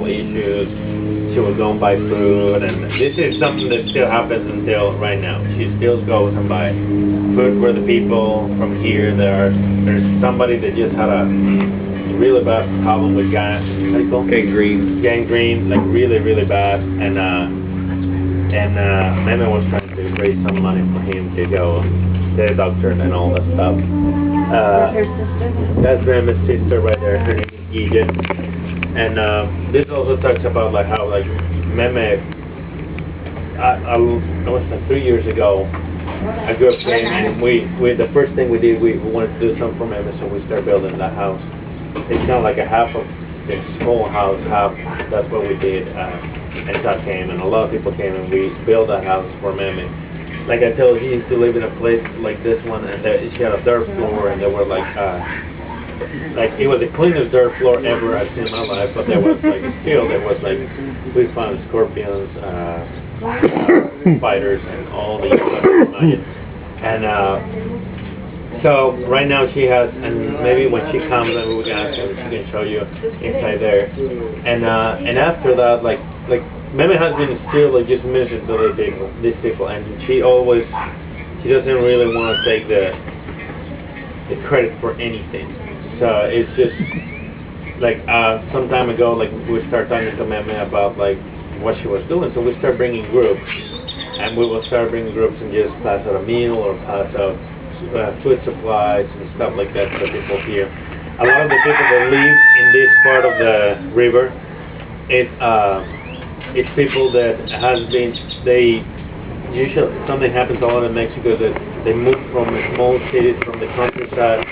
personal issues. She would go and buy food, and this is something that still happens until right now. She still goes and buy food for the people from here. There's somebody that just had a really bad problem with gangrene, like really, really bad, and Meme was trying to raise some money for him to go to the doctor and all that stuff. Her sister? That's Meme's sister right there. Her name is Egypt. And this also talks about like how like Meme, I was like 3 years ago, a group came and we the first thing we did, we wanted to do something for Meme, so we started building that house. It's kind of like a half of this whole house, half, that's what we did. And Todd came and a lot of people came and we built that house for Meme. Like I told you, he used to live in a place like this one, and she had a dirt floor, and there were like it was the cleanest dirt floor ever I've seen in my life, but there was like we found scorpions, spiders, and all the nuggets. And so right now she has, and maybe when she comes, then we can ask her, she can show you inside there. And after that, like Meme has been still like just ministering to these people, and she doesn't really want to take the credit for anything. So it's just like some time ago, like we started talking to Meme about like what she was doing. So we start bringing groups, and we will start bringing groups and just pass out a meal or pass out food supplies and stuff like that to people here. A lot of the people that live in this part of the river, it's people that usually something happens a lot in Mexico that they move from small cities from the countryside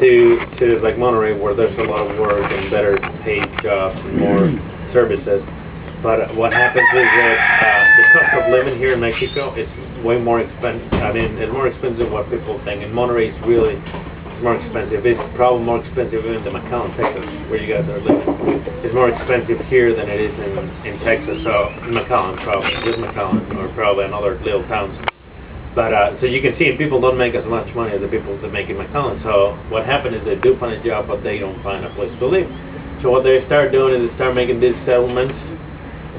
to like Monterrey, where there's a lot of work and better paid jobs and more services. But what happens is that the cost of living here in Mexico is way more expensive. I mean, it's more expensive than what people think. And Monterrey is really more expensive. It's probably more expensive even than McAllen, Texas, where you guys are living. It's more expensive here than it is in Texas. So McAllen, probably just McAllen, or probably another little towns. But so you can see people don't make as much money as the people that make in McAllen. So what happened is they do find a job, but they don't find a place to live. So what they start doing is they start making these settlements.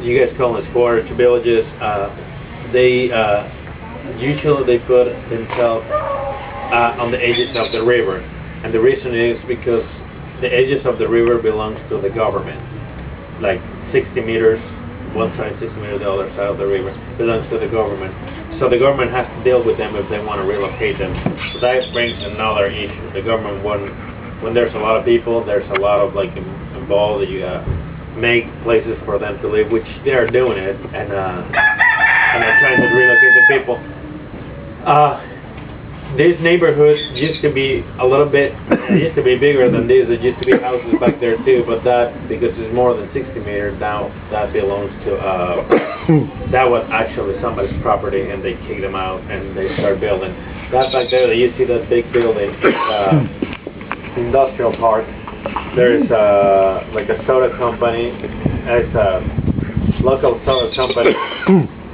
You guys call them squatters, villages. Usually they put themselves on the edges of the river, and the reason is because the edges of the river belongs to the government. Like 60 meters, one side, 60 meters the other side of the river belongs to the government. So the government has to deal with them if they want to relocate them. So that brings another issue. The government when there's a lot of people, there's a lot of like involved that you make places for them to live, which they are doing it, and they're trying to relocate the people. This neighborhood used to be a little bit, it used to be bigger than this. There used to be houses back there too, but that, because it's more than 60 meters, now that belongs to, that was actually somebody's property, and they kicked them out and they started building. That back there, you see that big building, industrial park. There's like a soda company, it's a local soda company,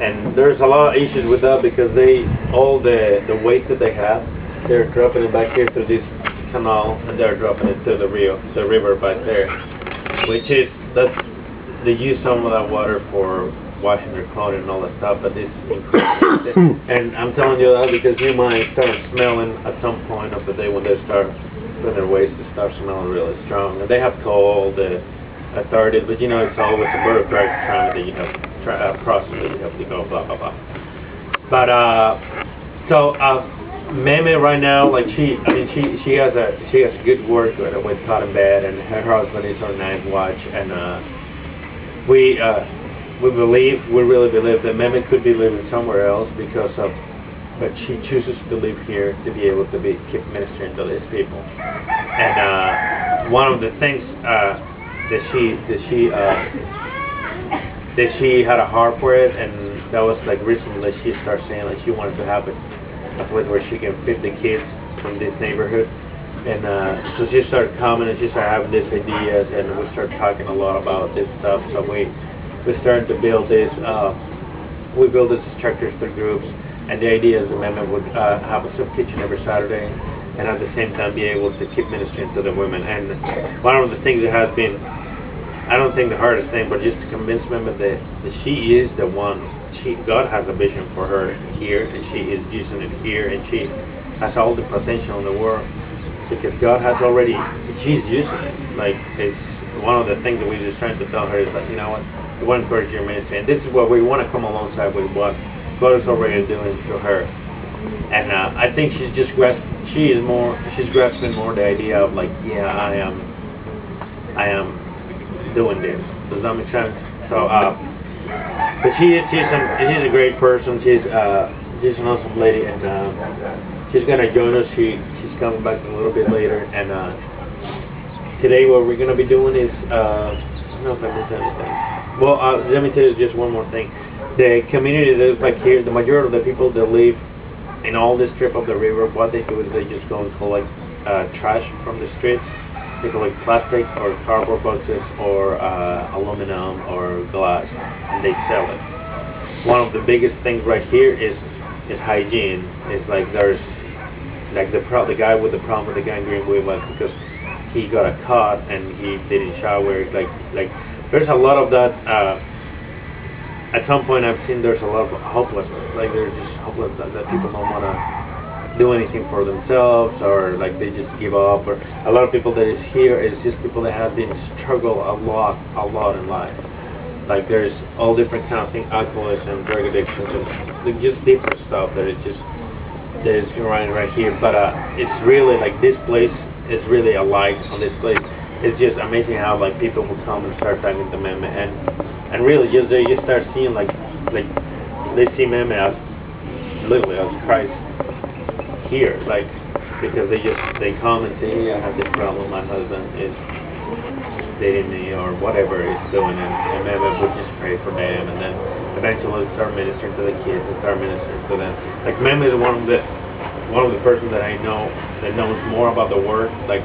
and there's a lot of issues with that because all the waste that they have, they're dropping it back here through this canal, and they're dropping it to the river back there, they use some of that water for washing their clothes and all that stuff, but this and I'm telling you that because you might start smelling at some point of the day when they start putting their waste, to start smelling really strong. And they have called the authorities, but you know, it's always a bureaucratic time that you have process that you have to go, blah, blah, blah. But, so, Meme right now, like she has a good work with Cotton Bed, and her husband is on night watch, and we really believe that Meme could be living somewhere else but she chooses to live here to be able to keep ministering to these people. And one of the things that she had a heart for it, and that was like recently she started saying like she wanted to have a place where she can feed the kids from this neighborhood. And so she started coming and she started having these ideas, and we started talking a lot about this stuff. So we started to build this. We built these structures through groups. And the idea is the Meme would have a soup kitchen every Saturday, and at the same time be able to keep ministering to the women. And one of the things that has been I don't think the hardest thing, but just to convince Meme that she is the one. God has a vision for her here, and she is using it here, and she has all the potential in the world because God has already. She's using it. Like it's one of the things that we're just trying to tell her is like, you know what, we want to encourage your ministry, and this is what we want to come alongside with what God is already doing through her. And I think she's just she's grasping more the idea of like, yeah, I am doing this. Does that make sense? So, but she's a great person. She's an awesome lady, and she's gonna join us. She's coming back a little bit later, and today what we're gonna be doing is I don't know if I missed anything. Well, let me tell you just one more thing. The community that is back here, the majority of the people that live in all this strip of the river, what they do is they just go and collect trash from the streets. They collect plastic or cardboard boxes or aluminum or glass, and they sell it. One of the biggest things right here is hygiene. It's like there's like the guy with the problem with the gangrene was because he got a cut and he didn't shower. Like there's a lot of that. At some point, I've seen there's a lot of hopelessness. Like there's just hopeless that people don't want to do anything for themselves, or like they just give up. Or a lot of people that is here is just people that have been struggle a lot in life. Like there's all different kinds of things, alcoholism, drug addictions, and just different stuff that is right here. But it's really like this place is really a light on this place. It's just amazing how like people will come and start talking to Meme and really just they just start seeing like they see Meme as literally as Christ here, like because they come and say, hey, I have this problem, my husband is dating me or whatever he's doing, and Meme would just pray for them, and then eventually start ministering to the kids and start ministering to them. Like Meme is one of the persons that I know that knows more about the word, like.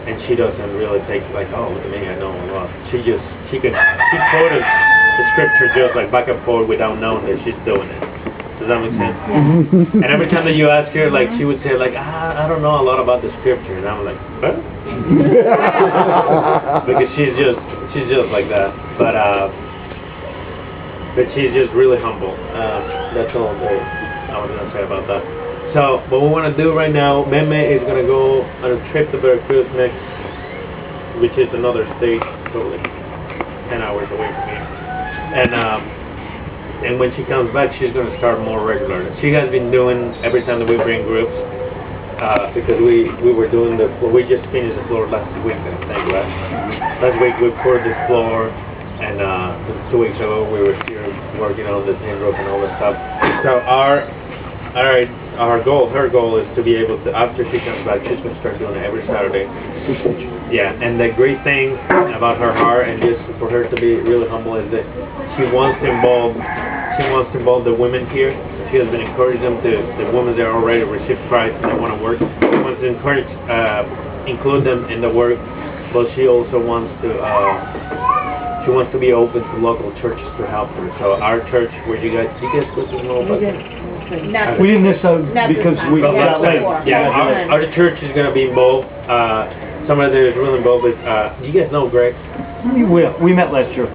And she doesn't really take like, oh, look at me, I know a lot. She quoted the scripture just like back and forth without knowing that she's doing it. Does that make sense? Yeah. And every time that you ask her, like she would say like, I don't know a lot about the scripture, and I'm like, what? Because she's just like that. But she's just really humble. That's all I was gonna say about that. So, what we want to do right now, Meme is going to go on a trip to Veracruz next, which is another state, totally 10 hours away from here. And when she comes back, she's going to start more regular. She has been doing every time that we bring groups, because we were doing we just finished the floor last week, I think, right? Last week we poured this floor, and 2 weeks ago we were here working on the tin roof and all that stuff. So her goal is to be able to, after she comes back, she's going to start doing it every Saturday. Yeah, and the great thing about her heart, and just for her to be really humble, is that she wants to involve the women here. She has been encouraging them the women that already received Christ and they want to work. She wants to include them in the work, but she also wants to be open to local churches to help her. So our church, where you guys put some more about that? We didn't necessarily because we got late. Yeah, our church is going to be involved. Somebody that is really involved with. Do you guys know Greg? We met last year.